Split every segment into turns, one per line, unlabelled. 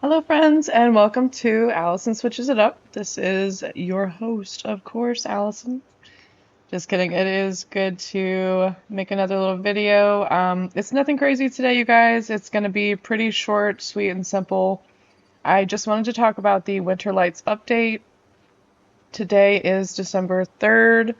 Hello, friends, and welcome to Allison Switches It Up. This is your host, of course, Allison. Just kidding. It is good to make another little video. It's nothing crazy today, you guys. It's going to be pretty short, sweet, and simple. I just wanted to talk about the Winter Lights update. Today is December 3rd.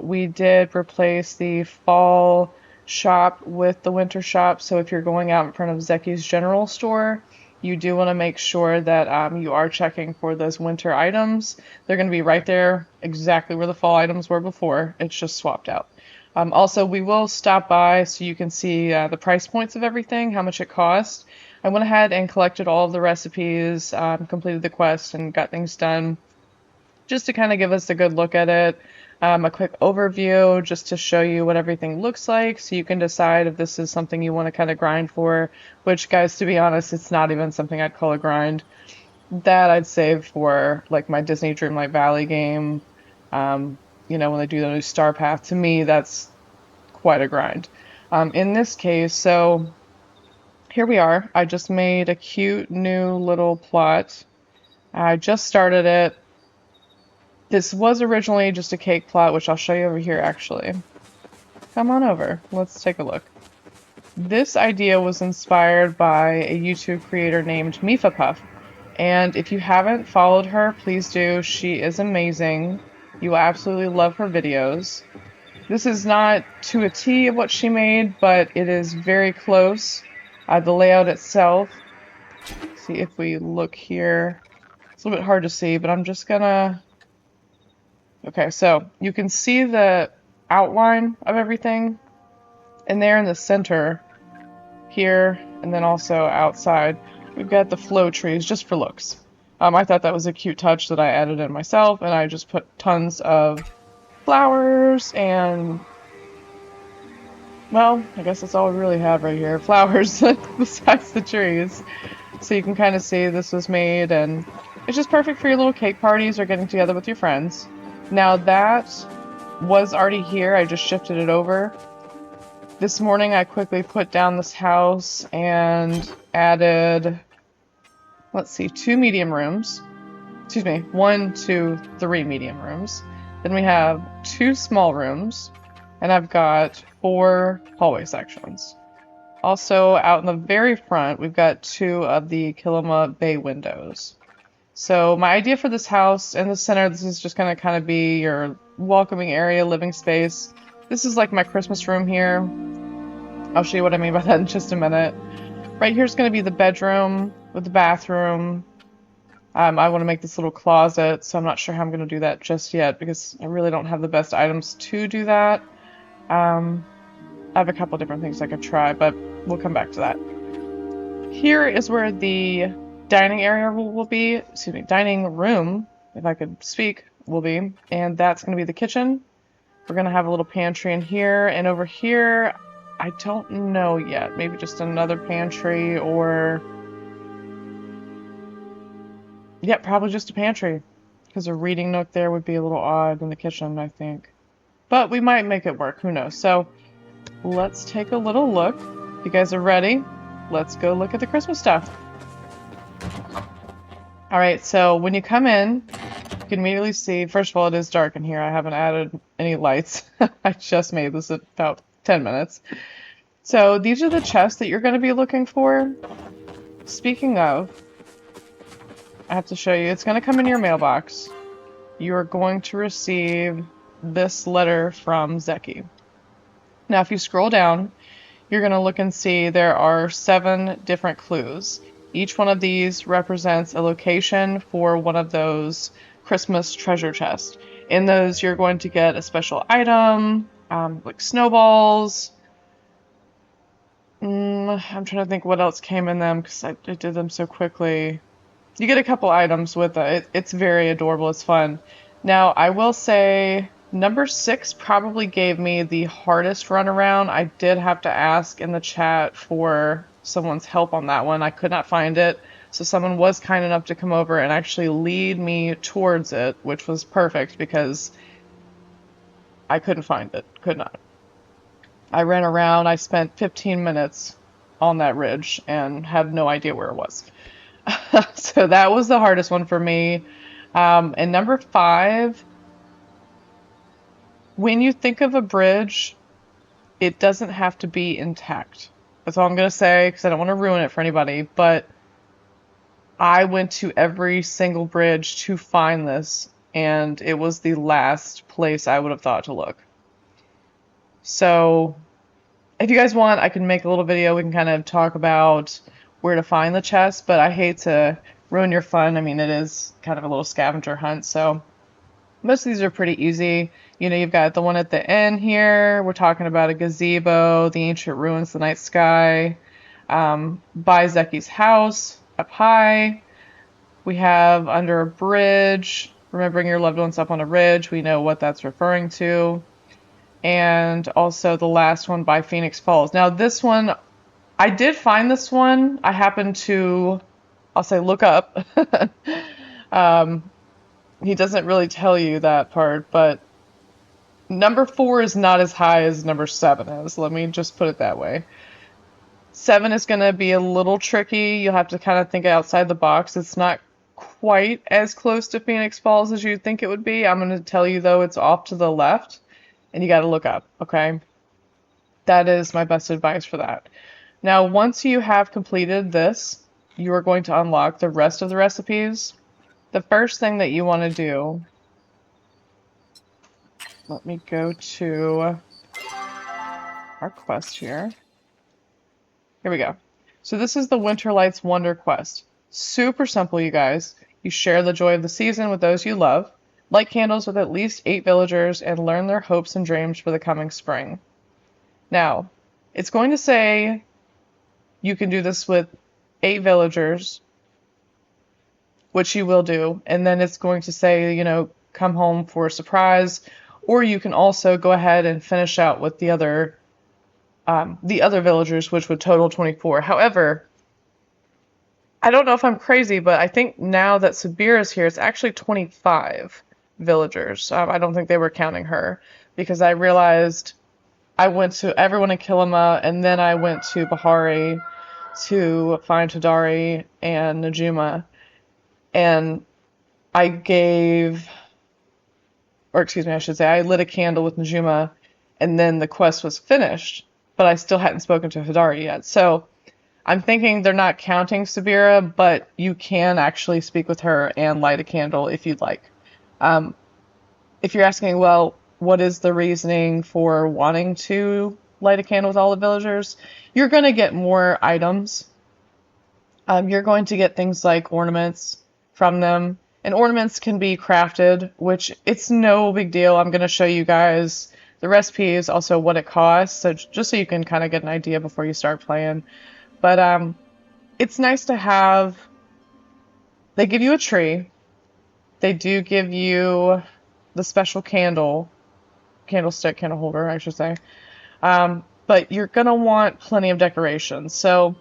We did replace the fall shop with the winter shop. So if you're going out in front of Zeki's General Store, you do want to make sure that you are checking for those winter items. They're going to be right there exactly where the fall items were before. It's just swapped out. Also, we will stop by so you can see the price points of everything, how much it cost. I went ahead and collected all of the recipes, completed the quest, and got things done just to kind of give us a good look at it. A quick overview just to show you what everything looks like so you can decide if this is something you want to kind of grind for, which, guys, to be honest, it's not even something I'd call a grind. That I'd save for like my Disney Dreamlight Valley game. When they do the new Star Path, to me, that's quite a grind. In this case, so here we are. I just made a cute new little plot. I just started it. This was originally just a cake plot, which I'll show you over here actually. Come on over, let's take a look. This idea was inspired by a YouTube creator named Mifa Puff. And if you haven't followed her, please do. She is amazing. You will absolutely love her videos. This is not to a T of what she made, but it is very close. The layout itself. See if we look here. It's a little bit hard to see, but I'm just gonna... Okay, so you can see the outline of everything, and there in the center here, and then also outside, we've got the flow trees just for looks. I thought that was a cute touch that I added in myself, and I just put tons of flowers and, well, I guess that's all we really have right here, flowers besides the trees. So you can kind of see this was made, and it's just perfect for your little cake parties or getting together with your friends. Now that was already here, I just shifted it over. This morning I quickly put down this house and added, let's see, 2 medium rooms. Excuse me, 1, 2, 3 medium rooms. Then we have 2 small rooms, and I've got 4 hallway sections. Also, out in the very front, we've got 2 of the Kilima bay windows. So my idea for this house, in the center, this is just going to kind of be your welcoming area, living space. This is like my Christmas room here. I'll show you what I mean by that in just a minute. Right here is going to be the bedroom with the bathroom. I want to make this little closet, so I'm not sure how I'm going to do that just yet because I really don't have the best items to do that. I have a couple different things I could try, but we'll come back to that. Here is where the dining area will be, excuse me, dining room, if I could speak, will be, and that's going to be the kitchen. We're going to have a little pantry in here, and over here, I don't know yet, maybe just another pantry or, yeah, probably just a pantry, because a reading nook there would be a little odd in the kitchen, I think. But we might make it work, who knows. So let's take a little look. If you guys are ready, let's go look at the Christmas stuff. Alright, so when you come in, you can immediately see, first of all, it is dark in here. I haven't added any lights. I just made this at about 10 minutes. So these are the chests that you're going to be looking for. Speaking of, I have to show you, it's going to come in your mailbox. You are going to receive this letter from Zeki. Now, if you scroll down, you're going to look and see there are 7 different clues. Each one of these represents a location for one of those Christmas treasure chests. In those, you're going to get a special item, like snowballs. I'm trying to think what else came in them because I did them so quickly. You get a couple items with it. It's very adorable. It's fun. Now, I will say number 6 probably gave me the hardest run around. I did have to ask in the chat for someone's help on that one. I could not find it. So someone was kind enough to come over and actually lead me towards it, which was perfect because I couldn't find it. Could not. I ran around. I spent 15 minutes on that ridge and had no idea where it was. So that was the hardest one for me. And number 5, when you think of a bridge, it doesn't have to be intact. That's all I'm going to say because I don't want to ruin it for anybody. But I went to every single bridge to find this, and it was the last place I would have thought to look. So if you guys want, I can make a little video. We can kind of talk about where to find the chest, but I hate to ruin your fun. I mean, it is kind of a little scavenger hunt, so most of these are pretty easy. You know, you've got the one at the end here. We're talking about a gazebo, the ancient ruins, the night sky, by Zeki's house, up high. We have under a bridge, remembering your loved ones up on a ridge. We know what that's referring to. And also the last one by Phoenix Falls. Now this one, I did find this one. I happened to, I'll say look up. He doesn't really tell you that part, but number 4 is not as high as number 7 is. Let me just put it that way. 7 is going to be a little tricky. You'll have to kind of think outside the box. It's not quite as close to Phoenix Falls as you'd think it would be. I'm going to tell you, though, it's off to the left, and you got to look up, okay? That is my best advice for that. Now, once you have completed this, you are going to unlock the rest of the recipes. The first thing that you want to do, let me go to our quest here. Here we go. So this is the Winterlights Wonder Quest. Super simple, you guys. You share the joy of the season with those you love, light candles with at least 8 villagers, and learn their hopes and dreams for the coming spring. Now, it's going to say you can do this with 8 villagers, which you will do, and then it's going to say, you know, come home for a surprise, or you can also go ahead and finish out with the other villagers, which would total 24. However, I don't know if I'm crazy, but I think now that Sabir is here, it's actually 25 villagers. I don't think they were counting her because I realized I went to everyone in Kilima, and then I went to Bahari to find Tadari and Najuma, and I gave, or excuse me, I should say, I lit a candle with Najuma, and then the quest was finished, but I still hadn't spoken to Hidari yet. So I'm thinking they're not counting Sabira, but you can actually speak with her and light a candle if you'd like. If you're asking, well, what is the reasoning for wanting to light a candle with all the villagers? You're going to get more items. You're going to get things like ornaments from them. And ornaments can be crafted, which it's no big deal. I'm going to show you guys the recipes, also what it costs, so just so you can kind of get an idea before you start playing. But it's nice to have. They give you a tree. They do give you the special candlestick, candle holder, I should say. But you're going to want plenty of decorations. So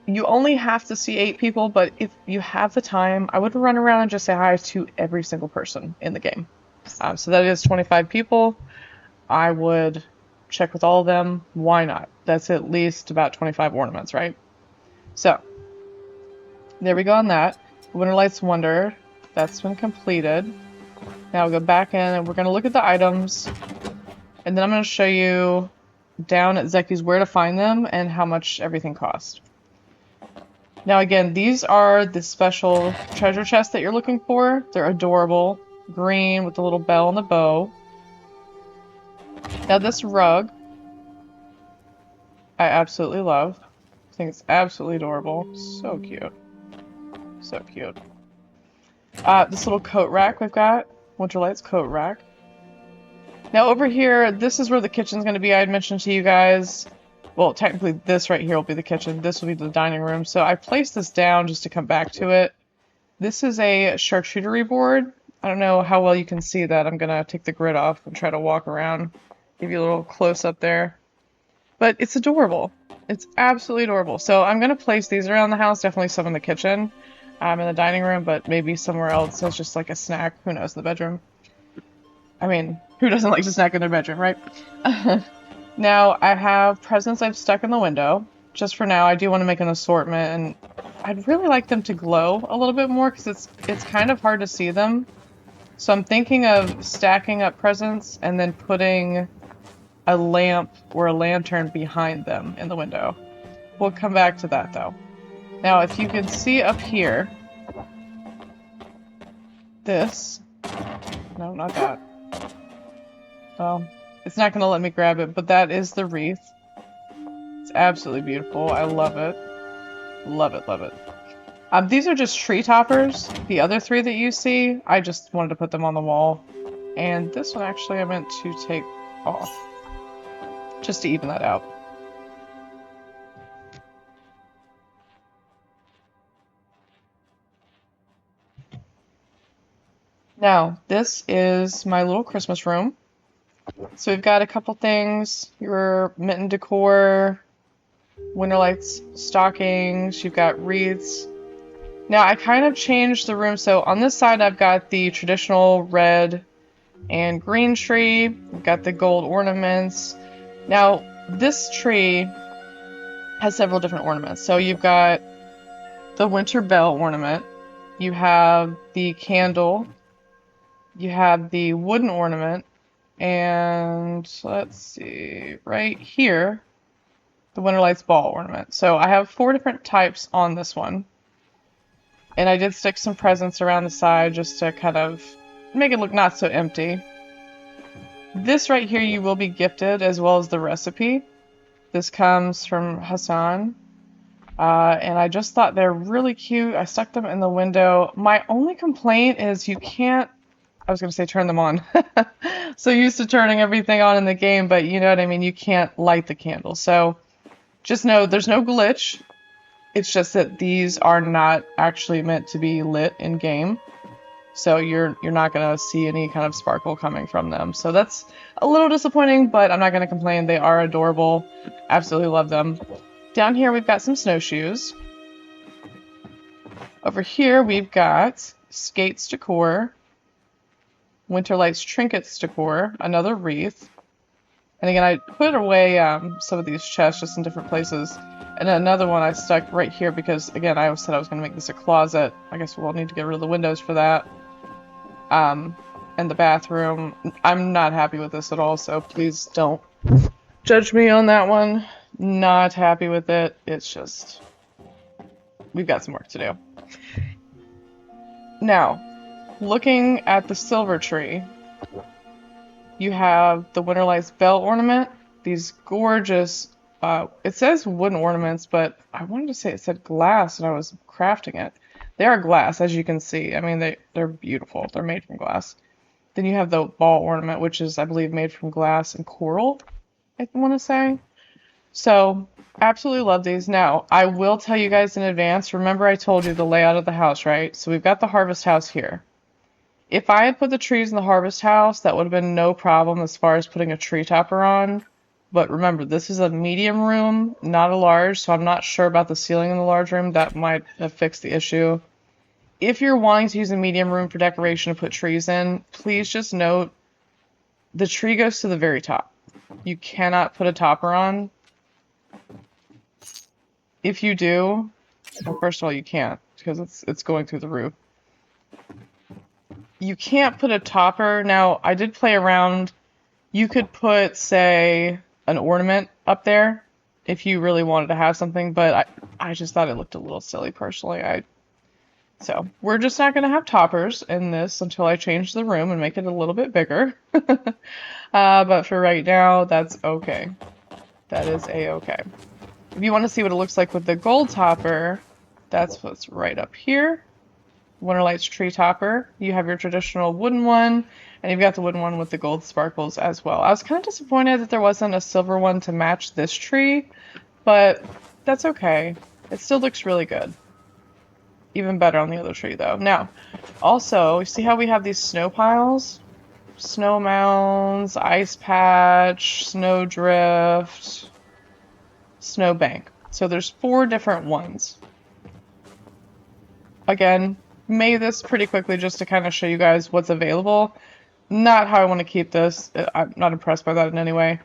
you only have to see 8 people, but if you have the time, I would run around and just say hi to every single person in the game. So that is 25 people. I would check with all of them. Why not? That's at least about 25 ornaments, right? So there we go on that. Winterlights Wonder, that's been completed. Now we'll go back in and we're going to look at the items, and then I'm going to show you down at Zeki's where to find them and how much everything costs. Now again, these are the special treasure chests that you're looking for. They're adorable. Green with the little bell and the bow. Now this rug, I absolutely love. I think it's absolutely adorable. So cute. So cute. This little coat rack we've got. Winterlights coat rack. Now over here, this is where the kitchen's going to be. I had mentioned to you guys, well, technically this right here will be the kitchen. This will be the dining room. So I placed this down just to come back to it. This is a charcuterie board. I don't know how well you can see that. I'm going to take the grid off and try to walk around. Give you a little close up there. But it's adorable. It's absolutely adorable. So I'm going to place these around the house. Definitely some in the kitchen, in the dining room, but maybe somewhere else as just like a snack. Who knows, in the bedroom. I mean, who doesn't like to snack in their bedroom, right? Now, I have presents I've stuck in the window. Just for now, I do want to make an assortment, and I'd really like them to glow a little bit more because it's kind of hard to see them. So I'm thinking of stacking up presents and then putting a lamp or a lantern behind them in the window. We'll come back to that though. Now, if you can see up here, this, no, not that. It's not going to let me grab it, but that is the wreath. It's absolutely beautiful. I love it. Love it, love it. These are just tree toppers. The other three that you see, I just wanted to put them on the wall. And this one actually I meant to take off, just to even that out. Now, this is my little Christmas room. So we've got a couple things. Your mitten decor, Winterlights stockings, you've got wreaths. Now I kind of changed the room, so on this side I've got the traditional red and green tree, I've got the gold ornaments. Now this tree has several different ornaments. So you've got the winter bell ornament, you have the candle, you have the wooden ornament, and let's see, right here, the Winterlights ball ornament. So I have 4 different types on this one. And I did stick some presents around the side just to kind of make it look not so empty. This right here you will be gifted, as well as the recipe. This comes from Hassan. And I just thought they're really cute. I stuck them in the window. My only complaint is you can't, I was going to say turn them on. So used to turning everything on in the game, but you know what I mean? You can't light the candle. So just know there's no glitch. It's just that these are not actually meant to be lit in game. So you're not going to see any kind of sparkle coming from them. So that's a little disappointing, but I'm not going to complain. They are adorable. Absolutely love them. Down here we've got some snowshoes. Over here we've got skates decor, Winterlights trinkets decor, another wreath. And again, I put away some of these chests just in different places. And another one I stuck right here because, again, I said I was going to make this a closet. I guess we'll need to get rid of the windows for that. And the bathroom. I'm not happy with this at all, so please don't judge me on that one. Not happy with it. It's just, we've got some work to do. Now, looking at the silver tree, you have the Winterlights bell ornament. These gorgeous, it says wooden ornaments, but I wanted to say it said glass when I was crafting it. They are glass, as you can see. I mean, they're beautiful. They're made from glass. Then you have the ball ornament, which is, I believe, made from glass and coral, I want to say. So, absolutely love these. Now, I will tell you guys in advance. Remember I told you the layout of the house, right? So we've got the harvest house here. If I had put the trees in the harvest house, that would have been no problem as far as putting a tree topper on. But remember, this is a medium room, not a large, so I'm not sure about the ceiling in the large room. That might have fixed the issue. If you're wanting to use a medium room for decoration to put trees in, please just note the tree goes to the very top. You cannot put a topper on. If you do, well, first of all, you can't because it's going through the roof. You can't put a topper. Now, I did play around. You could put, say, an ornament up there if you really wanted to have something, but I just thought it looked a little silly personally. So we're just not going to have toppers in this until I change the room and make it a little bit bigger. But for right now, that's okay. That is a-okay. If you want to see what it looks like with the gold topper, that's what's right up here. Winterlights tree topper. You have your traditional wooden one, and you've got the wooden one with the gold sparkles as well. I was kind of disappointed that there wasn't a silver one to match this tree, but that's okay. It still looks really good. Even better on the other tree though. Now, also, you see how we have these snow piles? Snow mounds, ice patch, snow drift, snow bank. So there's 4 different ones. Again, made this pretty quickly just to kind of show you guys what's available. Not how I want to keep this. I'm not impressed by that in any way.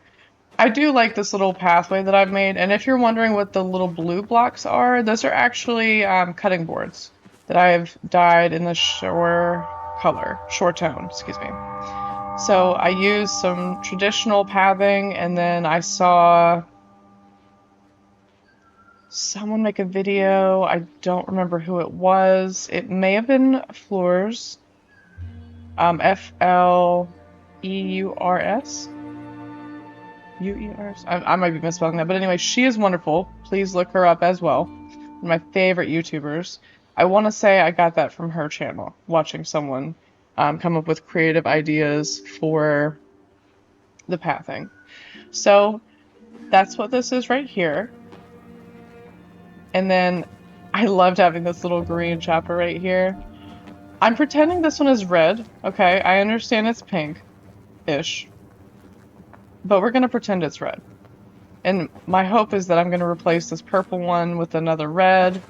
I do like this little pathway that I've made, and if you're wondering what the little blue blocks are, those are actually cutting boards that I've dyed in the shore color, shore tone, excuse me. So I used some traditional pathing, and then I saw someone make a video. I don't remember who it was. It may have been Fleurs, F-L-E-U-R-S. U-E-R-S. I might be misspelling that, but anyway, she is wonderful. Please look her up as well. One of my favorite YouTubers. I want to say I got that from her channel, watching someone come up with creative ideas for the pathing. So that's what this is right here. And then I loved having this little green chopper right here. I'm pretending this one is red, okay? I understand it's pink-ish, but we're gonna pretend it's red. And my hope is that I'm gonna replace this purple one with another red,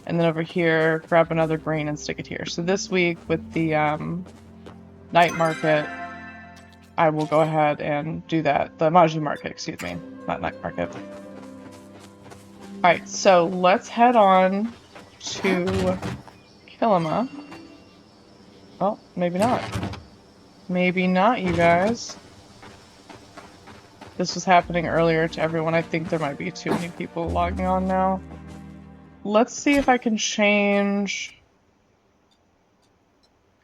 and then over here, grab another green and stick it here. So this week with the night market, I will go ahead and do that. The Maji market, excuse me, not night market. Alright, so let's head on to Kilima. Oh, maybe not. Maybe not, you guys. This was happening earlier to everyone. I think there might be too many people logging on now. Let's see if I can change...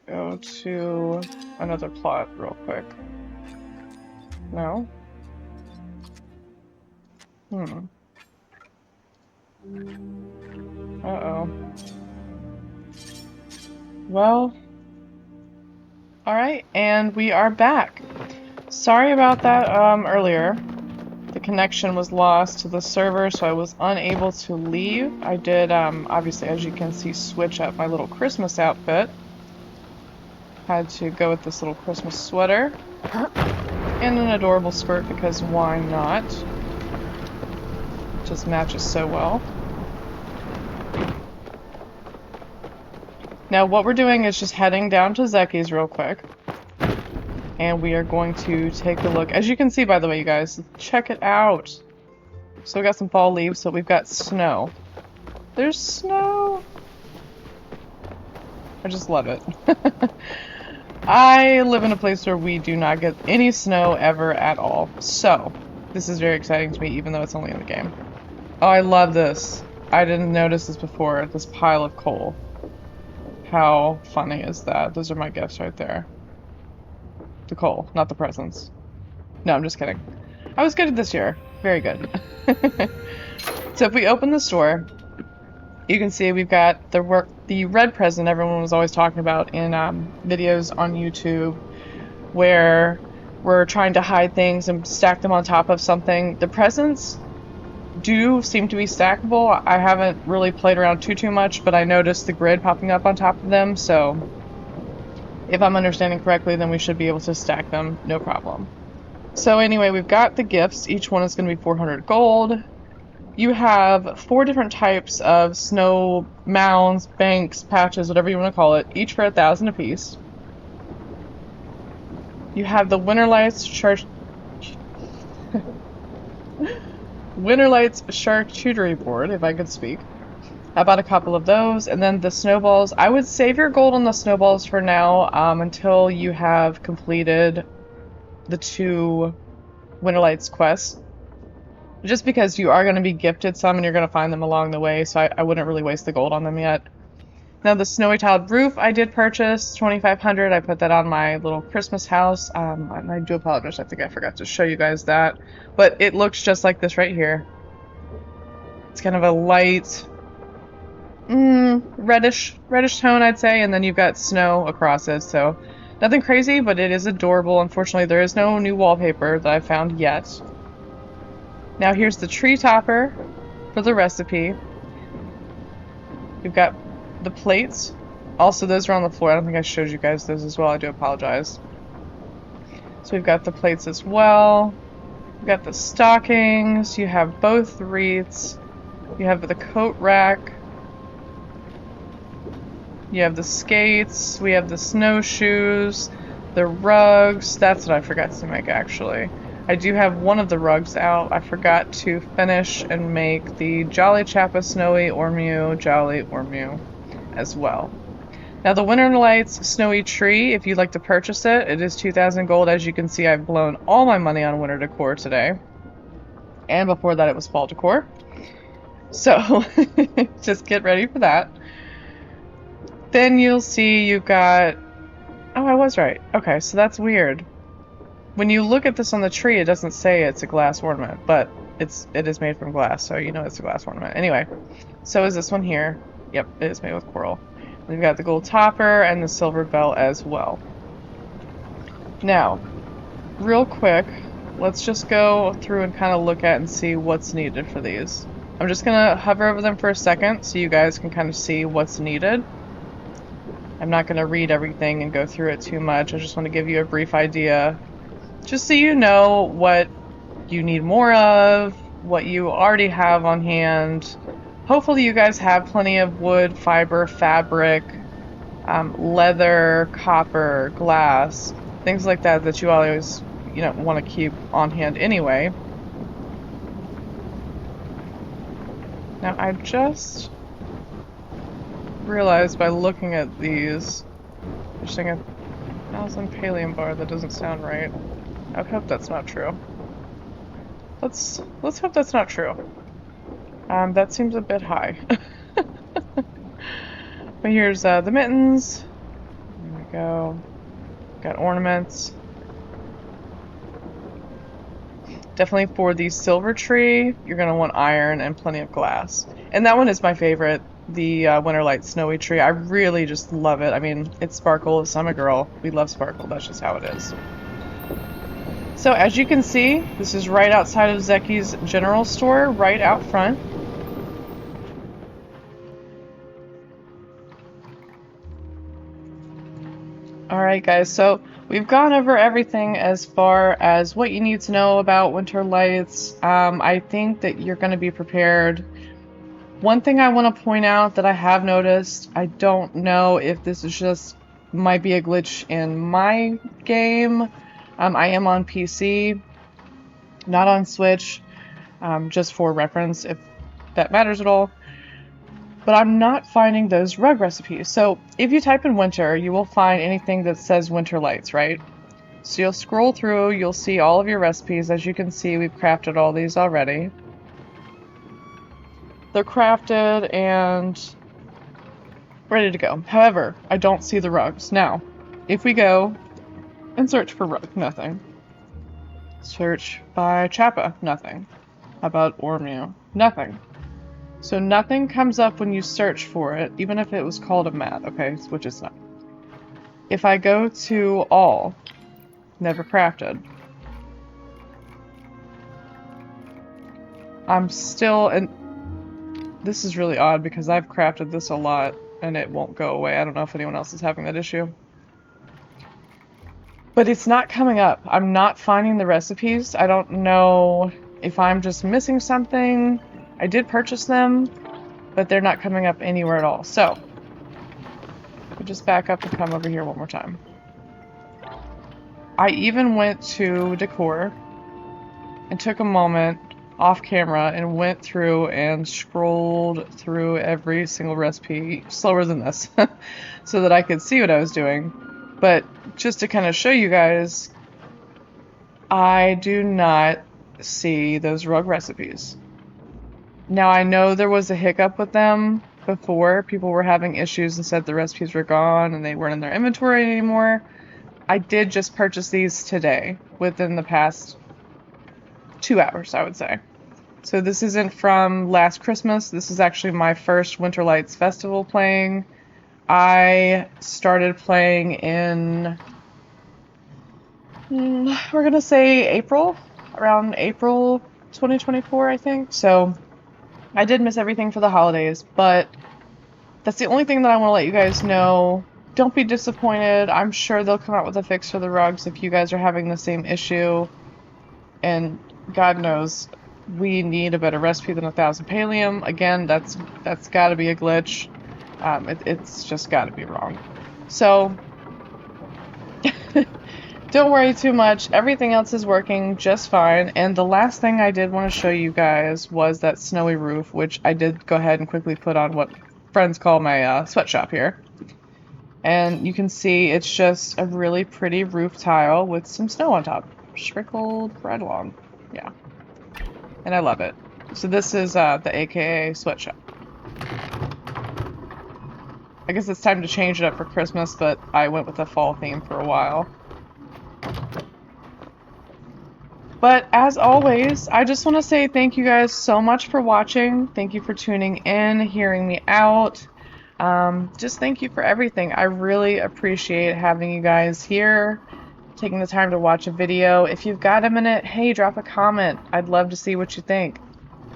Go to another plot real quick. No? Uh-oh. Well... Alright, and we are back. Sorry about that earlier. The connection was lost to the server, so I was unable to leave. I did, obviously, as you can see, switch up my little Christmas outfit. Had to go with this little Christmas sweater. And an adorable skirt, because why not? Just matches so well. Now what we're doing is just heading down to Zeki's real quick. And we are going to take a look. As you can see, by the way, you guys, check it out. So we got some fall leaves, so we've got snow. There's snow! I just love it. I live in a place where we do not get any snow ever at all. So, this is very exciting to me, even though it's only in the game. Oh, I love this. I didn't notice this before, this pile of coal. How funny is that? Those are my gifts right there. The coal, not the presents. No, I'm just kidding. I was good at this year. Very good. So if we open the store, you can see we've got the red present everyone was always talking about in videos on YouTube, where we're trying to hide things and stack them on top of something. The presents do seem to be stackable. I haven't really played around too much, but I noticed the grid popping up on top of them, so if I'm understanding correctly, then we should be able to stack them, no problem. So anyway, we've got the gifts. Each one is going to be 400 gold. You have 4 different types of snow mounds, banks, patches, whatever you want to call it, each for 1,000 apiece. You have the Winterlights charcuterie board, if I could speak. I bought a couple of those, and then the snowballs. I would save your gold on the snowballs for now until you have completed the 2 Winterlights quests. Just because you are going to be gifted some and you're going to find them along the way, so I wouldn't really waste the gold on them yet. Now the snowy tiled roof I did purchase, 2,500. I put that on my little Christmas house. And I do apologize, I think I forgot to show you guys that. But it looks just like this right here. It's kind of a light, reddish tone, I'd say, and then you've got snow across it, so nothing crazy, but it is adorable. Unfortunately, there is no new wallpaper that I've found yet. Now here's the tree topper for the recipe. We've got the plates. Also, those are on the floor. I don't think I showed you guys those as well. I do apologize. So we've got the plates as well. We've got the stockings. You have both wreaths. You have the coat rack. You have the skates. We have the snowshoes. The rugs. That's what I forgot to make, actually. I do have one of the rugs out. I forgot to finish and make the Jolly Chappa Snowy Ormew Jolly Ormew as well. Now the Winterlights Snowy Tree, if you'd like to purchase it, it is 2,000 gold. As you can see, I've blown all my money on winter decor today. And before that it was fall decor. So just get ready for that. Then you'll see you've got... Oh, I was right. Okay, so that's weird. When you look at this on the tree, it doesn't say it's a glass ornament, but it is made from glass, so you know it's a glass ornament. Anyway, so is this one here. Yep, it is made with coral. We've got the gold topper and the silver bell as well. Now, real quick, let's just go through and kind of look at and see what's needed for these. I'm just going to hover over them for a second so you guys can kind of see what's needed. I'm not going to read everything and go through it too much. I just want to give you a brief idea, just so you know what you need more of, what you already have on hand. Hopefully you guys have plenty of wood, fiber, fabric, leather, copper, glass, things like that that you always, want to keep on hand anyway. Now I just realized by looking at these, there's a 1,000 pallium bar. That doesn't sound right. I hope that's not true. Let's hope that's not true. That seems a bit high. But here's the mittens. There we go. Got ornaments. Definitely for the silver tree, you're going to want iron and plenty of glass. And that one is my favorite, the Winterlight Snowy Tree. I really just love it. I mean, it's sparkle, so I'm a girl. We love sparkle. That's just how it is. So as you can see, this is right outside of Zeki's general store, right out front. Alright guys, so we've gone over everything as far as what you need to know about Winterlights. I think that you're going to be prepared. One thing I want to point out that I have noticed, I don't know if this is just might be a glitch in my game. I am on PC, not on Switch, just for reference if that matters at all. But I'm not finding those rug recipes. So if you type in winter, you will find anything that says Winterlights, right? So you'll scroll through, you'll see all of your recipes. As you can see, we've crafted all these already. They're crafted and ready to go. However, I don't see the rugs. Now, if we go and search for rug, nothing. Search by Chappa, nothing. How about Ormew? Nothing. So nothing comes up when you search for it, even if it was called a mat, okay, which it's not. If I go to all, never crafted, I'm still, and this is really odd because I've crafted this a lot and it won't go away. I don't know if anyone else is having that issue. But it's not coming up. I'm not finding the recipes. I don't know if I'm just missing something. I did purchase them, but they're not coming up anywhere at all. So, we'll just back up and come over here one more time. I even went to decor and took a moment off camera and went through and scrolled through every single recipe slower than this so that I could see what I was doing. But just to kind of show you guys, I do not see those rug recipes. Now I know there was a hiccup with them before. People were having issues and said the recipes were gone and they weren't in their inventory anymore. I did just purchase these today, within the past 2 hours, I would say. So this isn't from last Christmas. This is actually my first Winterlights Festival playing. I started playing in, we're gonna say April, around April 2024, I think. So I did miss everything for the holidays, but that's the only thing that I want to let you guys know. Don't be disappointed. I'm sure they'll come out with a fix for the rugs if you guys are having the same issue. And God knows, we need a better recipe than 1,000 pallium. Again, that's got to be a glitch. It's just got to be wrong. So Don't worry too much. Everything else is working just fine. And the last thing I did want to show you guys was that snowy roof, which I did go ahead and quickly put on what friends call my sweatshop here. And you can see it's just a really pretty roof tile with some snow on top. Sprinkled right along. Yeah. And I love it. So this is the AKA sweatshop. I guess it's time to change it up for Christmas, but I went with a fall theme for a while. But as always, I just want to say thank you guys so much for watching. Thank you for tuning in, hearing me out. Just thank you for everything. I really appreciate having you guys here, taking the time to watch a video. If you've got a minute, hey, drop a comment. I'd love to see what you think.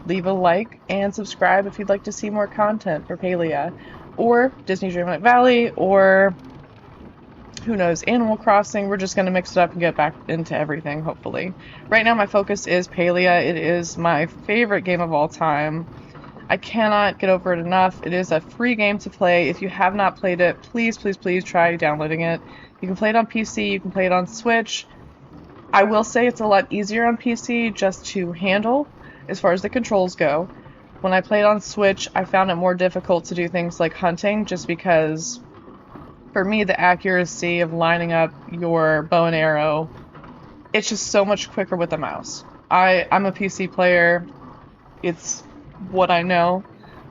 Leave a like and subscribe if you'd like to see more content for Palia or Disney Dreamlight Valley or who knows, Animal Crossing. We're just going to mix it up and get back into everything, hopefully. Right now, my focus is Palia. It is my favorite game of all time. I cannot get over it enough. It is a free game to play. If you have not played it, please, please, please try downloading it. You can play it on PC, you can play it on Switch. I will say it's a lot easier on PC just to handle as far as the controls go. When I played on Switch, I found it more difficult to do things like hunting just because for me, the accuracy of lining up your bow and arrow, it's just so much quicker with a mouse. I'm a PC player. It's what I know,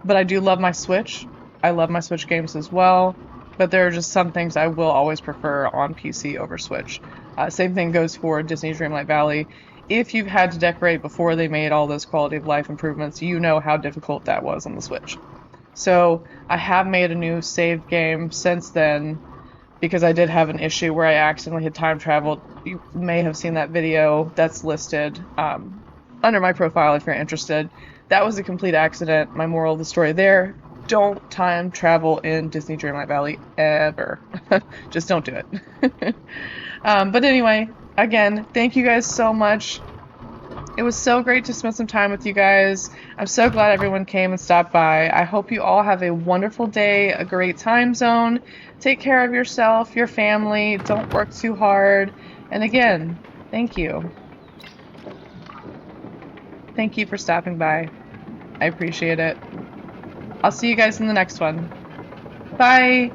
but I do love my Switch. I love my Switch games as well, but there are just some things I will always prefer on PC over Switch. Same thing goes for Disney Dreamlight Valley. If you've had to decorate before they made all those quality of life improvements, you know how difficult that was on the Switch. So I have made a new save game since then because I did have an issue where I accidentally had time traveled. You may have seen that video that's listed under my profile if you're interested. That was a complete accident. My moral of the story there, don't time travel in Disney Dreamlight Valley ever. Just don't do it. But anyway, again, thank you guys so much. It was so great to spend some time with you guys. I'm so glad everyone came and stopped by. I hope you all have a wonderful day, a great time zone. Take care of yourself, your family. Don't work too hard. And again, thank you. Thank you for stopping by. I appreciate it. I'll see you guys in the next one. Bye!